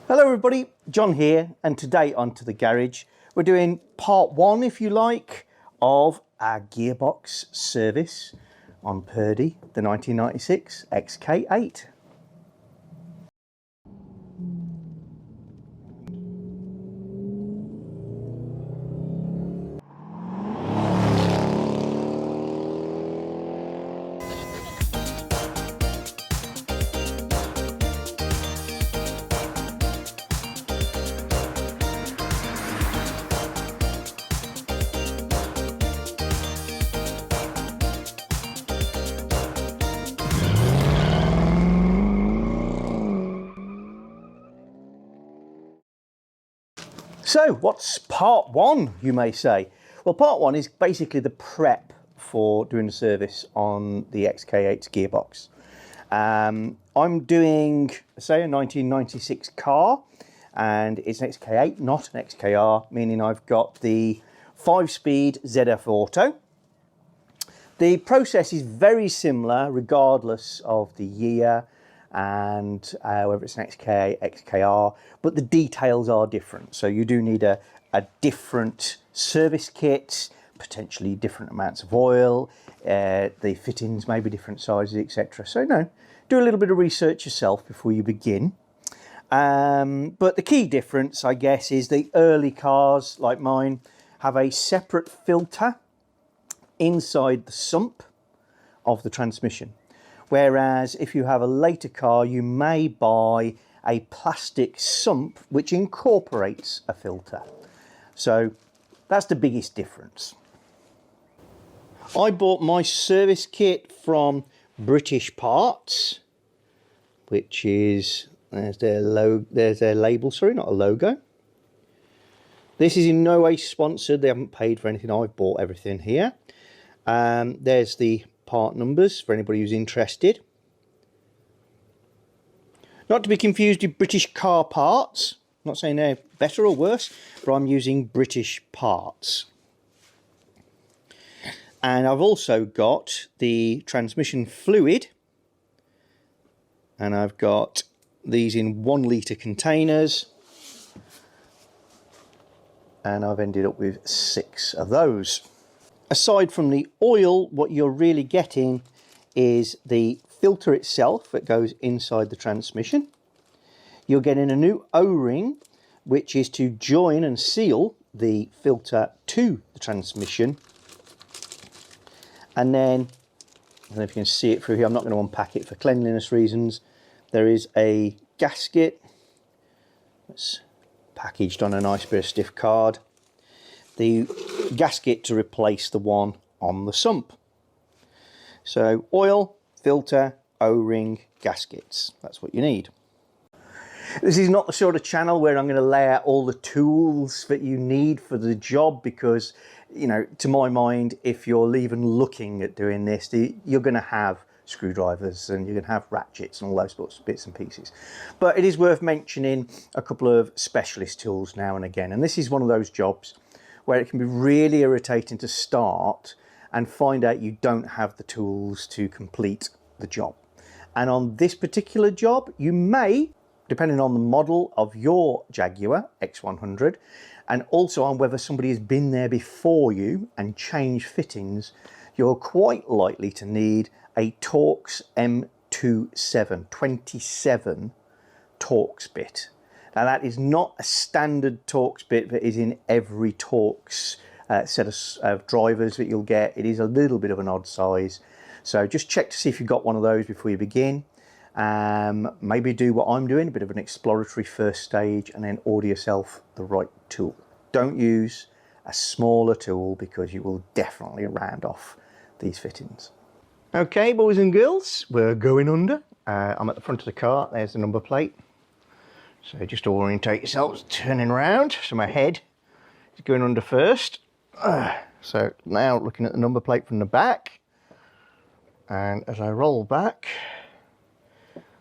Hello everybody, John here, and today onto the garage. We're doing part one, if you like, of our gearbox service on Purdy, the 1996 XK8. So what's part one, you may say? Well, part one is basically the prep for doing the service on the XK8's gearbox. I'm doing, say, a 1996 car, and it's an XK8, not an XKR, meaning I've got the 5-speed ZF Auto. The process is very similar regardless of the year and whether it's an XK, XKR, but the details are different. So you do need a different service kit, potentially different amounts of oil, the fittings may be different sizes, etc. So no, do a little bit of research yourself before you begin. But the key difference, I guess, is the early cars like mine have a separate filter inside the sump of the transmission. Whereas if you have a later car, you may buy a plastic sump which incorporates a filter. So that's the biggest difference. I bought my service kit from British Parts, which is, there's their label, sorry, not a logo. This is in no way sponsored, they haven't paid for anything, I've bought everything here. There's the part numbers for anybody who's interested. Not to be confused with British Car Parts. I'm not saying they're better or worse, but I'm using British Parts. And I've also got the transmission fluid, and I've got these in 1 litre containers, and I've ended up with 6 of those. Aside from the oil, what you're really getting is the filter itself that goes inside the transmission. You're getting a new O-ring, which is to join and seal the filter to the transmission. And then, I don't know if you can see it through here, I'm not going to unpack it for cleanliness reasons. There is a gasket that's packaged on a nice bit of stiff card. The gasket to replace the one on the sump. So oil, filter, O-ring, gaskets. That's what you need. This is not the sort of channel where I'm going to lay out all the tools that you need for the job, because, you know, to my mind, if you're even looking at doing this, you're going to have screwdrivers and you're going to have ratchets and all those sorts of bits and pieces. But it is worth mentioning a couple of specialist tools now and again. And this is one of those jobs where it can be really irritating to start and find out you don't have the tools to complete the job. And on this particular job, you may, depending on the model of your Jaguar X100, and also on whether somebody has been there before you and changed fittings, you're quite likely to need a Torx M27 Torx bit. Now that is not a standard Torx bit that is in every Torx set of drivers that you'll get. It is a little bit of an odd size. So just check to see if you've got one of those before you begin. Maybe do what I'm doing, a bit of an exploratory first stage, and then order yourself the right tool. Don't use a smaller tool because you will definitely round off these fittings. Okay, boys and girls, we're going under. I'm at the front of the car, there's the number plate. So just orientate yourselves, turning around. So my head is going under first. So now looking at the number plate from the back. And as I roll back,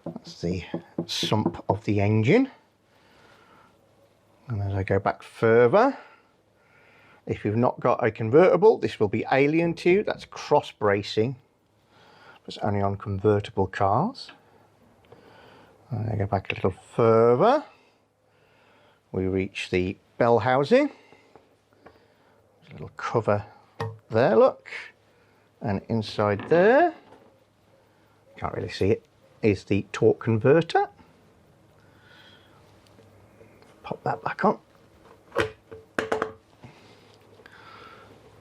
that's the sump of the engine. And as I go back further, if you've not got a convertible, this will be alien to you. That's cross bracing. It's only on convertible cars. I go back a little further. we reach the bell housing. There's a little cover there, look, and inside there, can't really see it, is the torque converter. Pop that back on.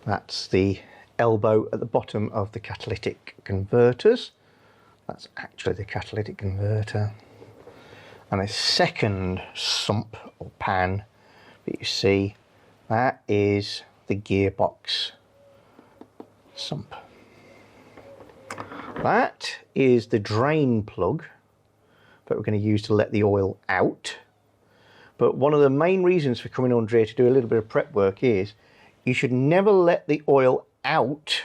That's the elbow at the bottom of the catalytic converters. That's actually the catalytic converter. And a second sump or pan that you see, that is the gearbox sump. That is the drain plug that we're going to use to let the oil out. But one of the main reasons for coming under here to do a little bit of prep work is you should never let the oil out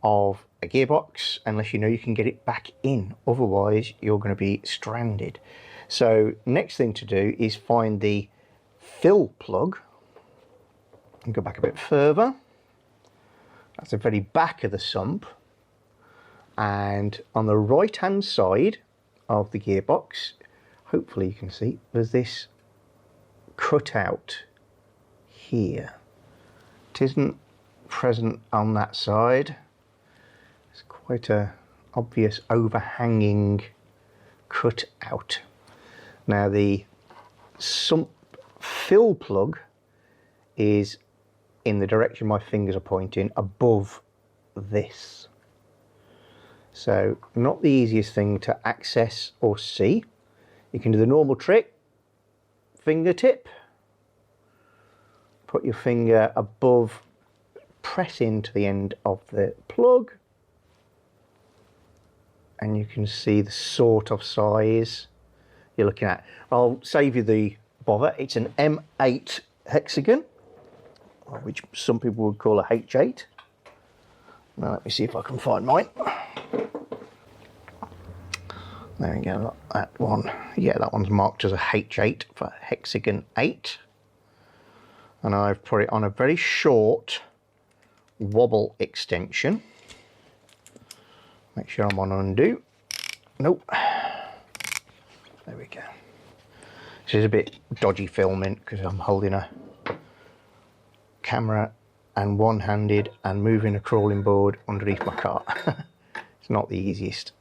of a gearbox unless you know you can get it back in. Otherwise, you're going to be stranded. So next thing to do is find the fill plug and go back a bit further. That's the very back of the sump. And on the right hand side of the gearbox, hopefully you can see, there's this cut out here. It isn't present on that side. It's quite a obvious overhanging cut out. Now the sump fill plug is in the direction my fingers are pointing, above this. So not the easiest thing to access or see. You can do the normal trick, fingertip, put your finger above, press into the end of the plug, and you can see the sort of size you're looking at. I'll save you the bother. It's an M8 hexagon, which some people would call a H8. Now let me see if I can find mine. There we go, that one. Yeah, that one's marked as a H8 for hexagon 8. And I've put it on a very short wobble extension. Make sure I'm on undo. Nope. There we go. This is a bit dodgy filming because I'm holding a camera and one-handed and moving a crawling board underneath my cart. It's not the easiest.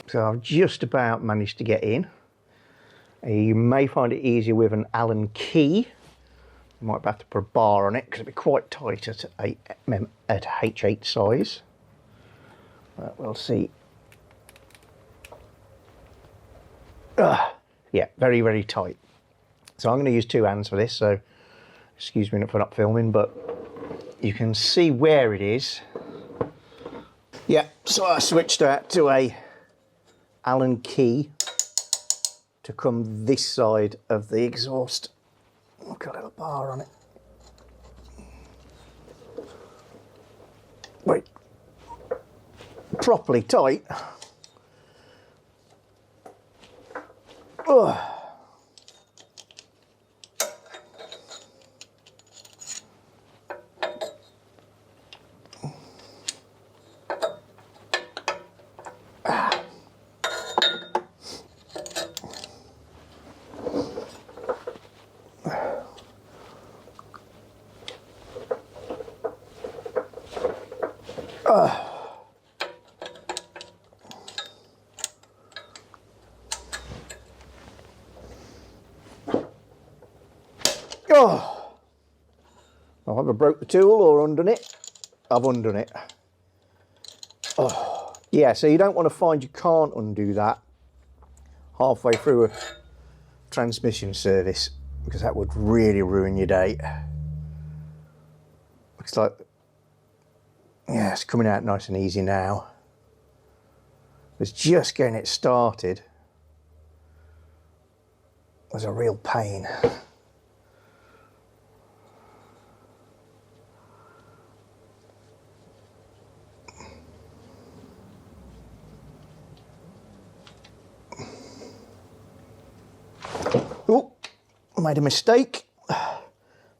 So I've just about managed to get in. You may find it easier with an Allen key. You might have to put a bar on it because it'll be quite tight at a H8 size. But we'll see. Yeah, very, very tight. So I'm going to use two hands for this, so excuse me for not filming, but you can see where it is. Yeah, so I switched that to a Allen key to come this side of the exhaust. Got a little bar on it. Wait, properly tight. Ugh. Oh, I've either broke the tool or undone it. I've undone it. Oh, yeah, so you don't want to find you can't undo that halfway through a transmission service, because that would really ruin your day. Looks like, yeah, it's coming out nice and easy now. It's just getting it started was a real pain. made a mistake,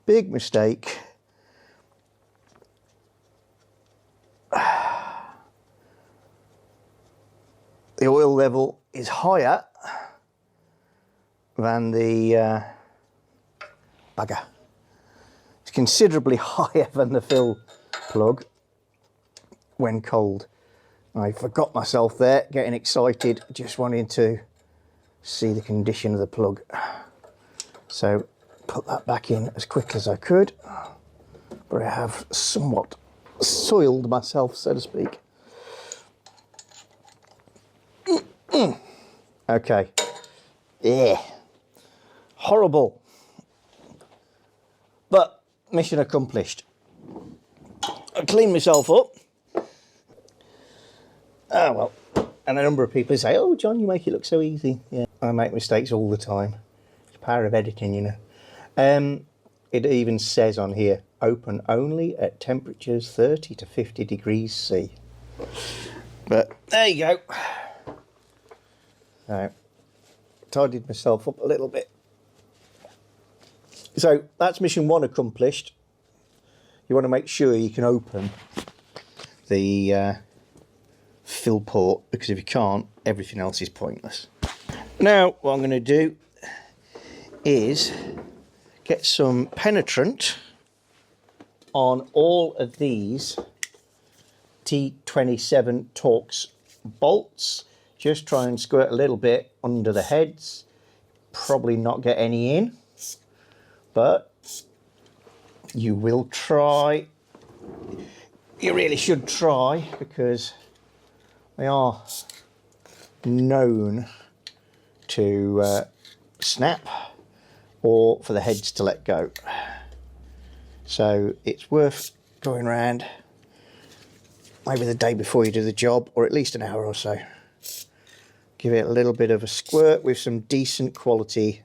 big mistake. The oil level is higher than the bugger. It's considerably higher than the fill plug when cold. I forgot myself there, getting excited, just wanting to see the condition of the plug. So put that back in as quick as I could, but I have somewhat soiled myself, so to speak. Okay. Yeah. Horrible. But mission accomplished. I cleaned myself up. Oh well. And a number of people say, "Oh, John, you make it look so easy." Yeah, I make mistakes all the time. It's the power of editing, you know. It even says on here, open only at temperatures 30 to 50 degrees C. But there you go. Right. Tidied myself up a little bit. So that's mission 1 accomplished. You want to make sure you can open the fill port, because if you can't, everything else is pointless. Now what I'm going to do is get some penetrant on all of these T27 Torx bolts. Just try and squirt a little bit under the heads. Probably not get any in, but you will try. You really should try, because they are known to snap or for the heads to let go. So it's worth going around maybe the day before you do the job, or at least an hour or so. Give it a little bit of a squirt with some decent quality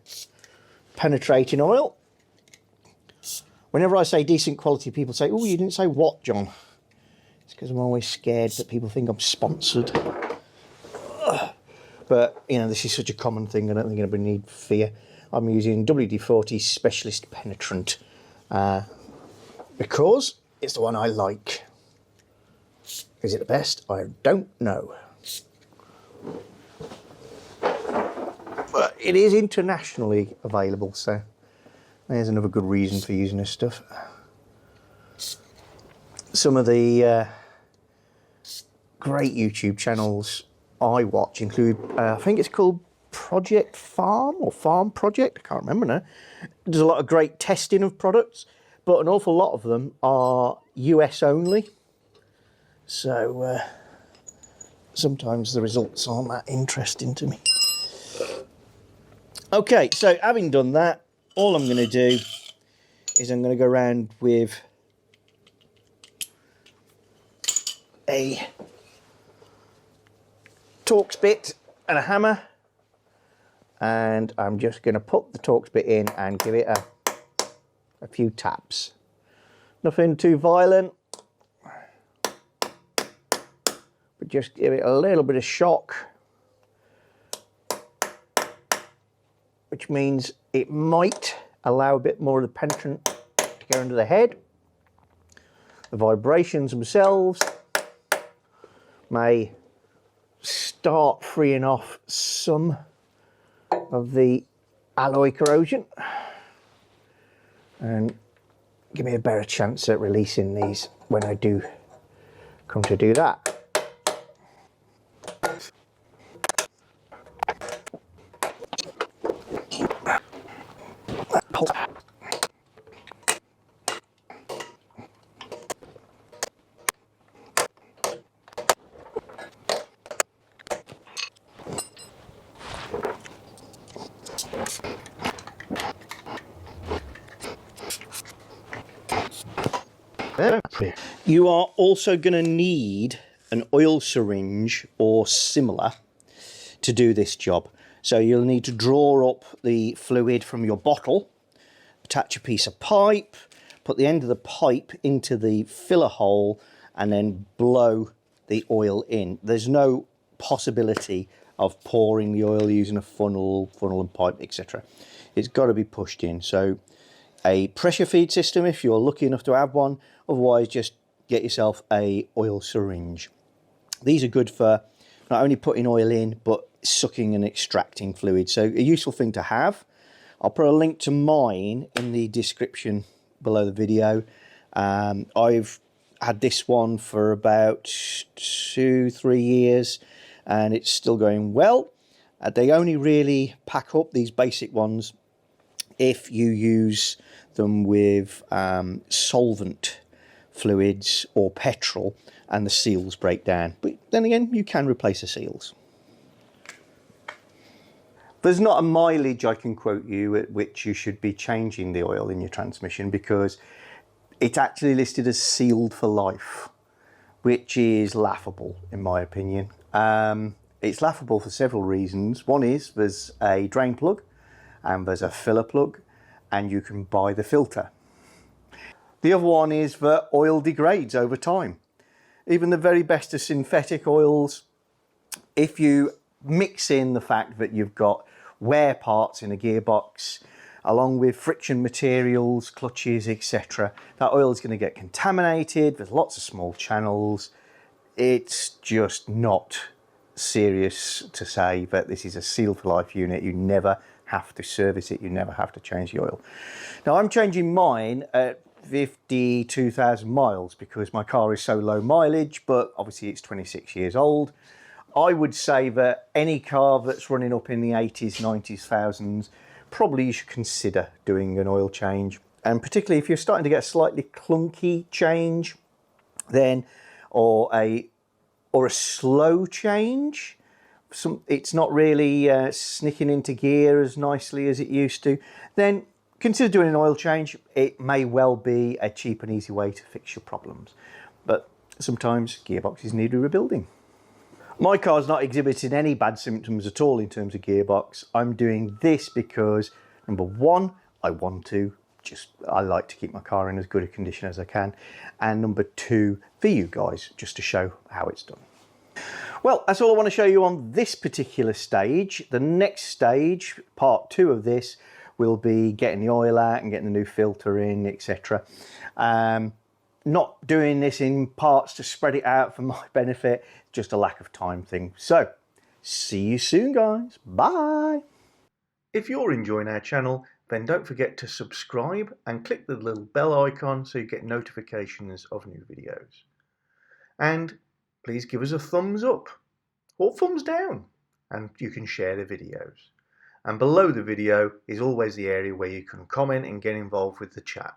penetrating oil. Whenever I say decent quality, people say, "Oh, you didn't say what, John?" It's because I'm always scared that people think I'm sponsored. But, you know, this is such a common thing, I don't think anybody needs fear. I'm using WD-40 Specialist Penetrant because it's the one I like. Is it the best? I don't know. But it is internationally available, so there's another good reason for using this stuff. Some of the great YouTube channels I watch include, I think it's called Project Farm or Farm Project, I can't remember now. There's a lot of great testing of products, but an awful lot of them are US only. So sometimes the results aren't that interesting to me. Okay, so having done that, all I'm going to do is I'm going to go around with a Torx bit and a hammer, and I'm just going to put the Torx bit in and give it a few taps. Nothing too violent, but just give it a little bit of shock, which means it might allow a bit more of the penetrant to go under the head. The vibrations themselves may start freeing off some of the alloy corrosion and give me a better chance at releasing these when I do come to do that. You are also going to need an oil syringe or similar to do this job. So you'll need to draw up the fluid from your bottle, attach a piece of pipe, put the end of the pipe into the filler hole, and then blow the oil in. There's no possibility of pouring the oil using a funnel and pipe, etc. it's got to be pushed in. So a pressure feed system if you're lucky enough to have one, otherwise just get yourself a oil syringe. These are good for not only putting oil in but sucking and extracting fluid, so a useful thing to have. I'll put a link to mine in the description below the video. I've had this one for about 2-3 years and it's still going well. They only really pack up, these basic ones, if you use them with solvent fluids or petrol and the seals break down. But then again, you can replace the seals. There's not a mileage I can quote you at which you should be changing the oil in your transmission, because it's actually listed as sealed for life, which is laughable in my opinion. It's laughable for several reasons. One is there's a drain plug and there's a filler plug and you can buy the filter. The other one is that oil degrades over time. Even the very best of synthetic oils, if you mix in the fact that you've got wear parts in a gearbox along with friction materials, clutches, etc., that oil is going to get contaminated. There's lots of small channels. It's just not serious to say that this is a sealed for life unit. You never have to service it, you never have to change the oil. Now I'm changing mine at 52,000 miles because my car is so low mileage, but obviously it's 26 years old. I would say that any car that's running up in the 80s, 90s, thousands, probably you should consider doing an oil change. And particularly if you're starting to get a slightly clunky change, then, or a slow change, it's not really snicking into gear as nicely as it used to, then consider doing an oil change. It may well be a cheap and easy way to fix your problems. But sometimes gearboxes need rebuilding. My car's not exhibiting any bad symptoms at all in terms of gearbox. I'm doing this because, number one, I like to keep my car in as good a condition as I can. And number two, for you guys, just to show how it's done. Well, that's all I want to show you on this particular stage. The next stage, part 2 of this, will be getting the oil out and getting the new filter in, etc. Not doing this in parts to spread it out for my benefit, just a lack of time thing. So, see you soon guys, bye! If you're enjoying our channel, then don't forget to subscribe and click the little bell icon so you get notifications of new videos. And please give us a thumbs up or thumbs down, and you can share the videos. And below the video is always the area where you can comment and get involved with the chat.